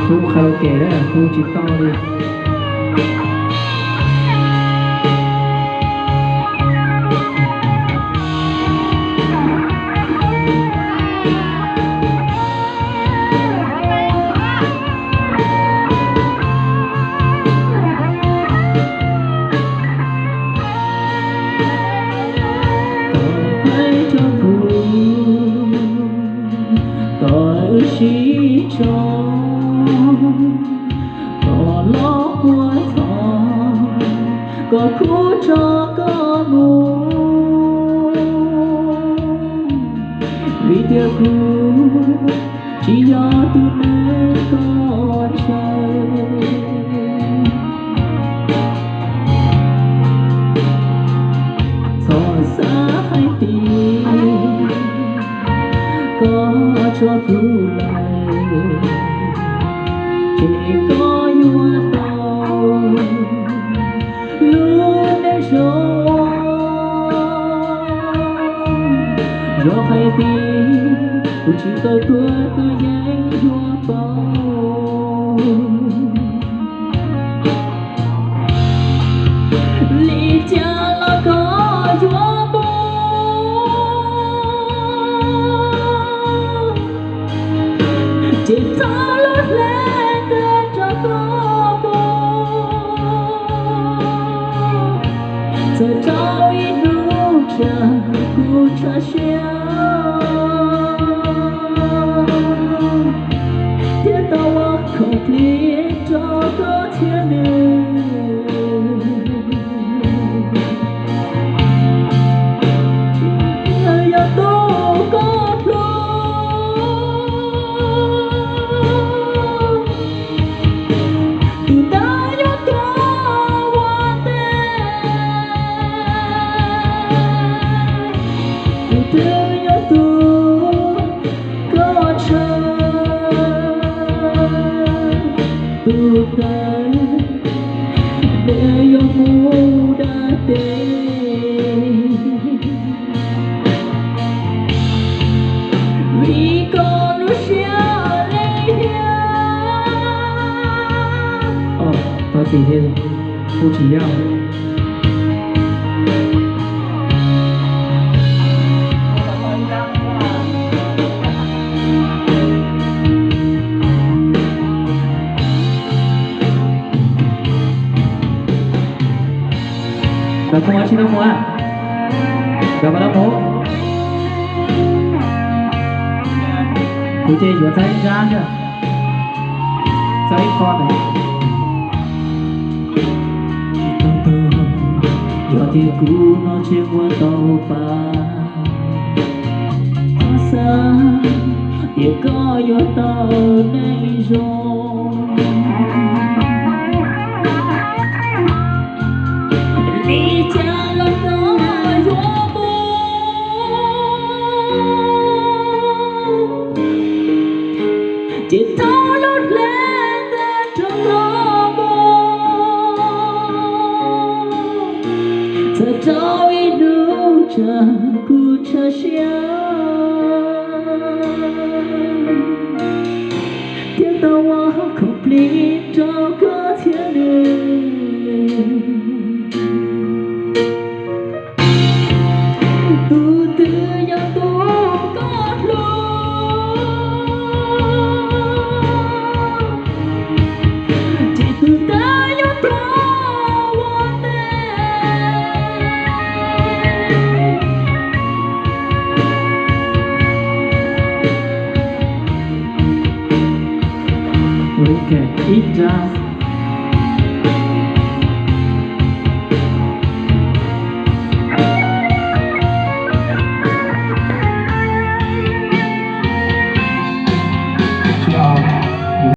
khu karaoke đó là khu chỉ to đi. Chỉ cho có lo của thọ có khu cho có buồn vì tiếc khu chỉ do tôi nên có trời thọ xa hay tìm có cho thu lại chỉ có nhua tàu luôn để gió hay tìm cũng chỉ tôi nhanh nhua tàu lý cha là có gió chỉ ta lót lên để cho có buồn giờ trao ít nụ trà cụ trà xéo thiết tao không liên cho có thiên đường để yêu mu đã tên vì con nó sẽ lấy Tao chỉ thêm cô chỉ nhau là không xin ông ạ. Cảm ơn ông. Cô chơi vừa thấy ra chưa? Thấy con này. Giờ thì cũ nó trên qua tàu ba. Xa thì có gió tàu này rồi. Lý cha là có gió buồn chỉ thao lót lên để cho có buồn giờ trao ít nụ trà cụ trà xéo tiếng tao hoa không lý cho có thiên đường Eat jazz.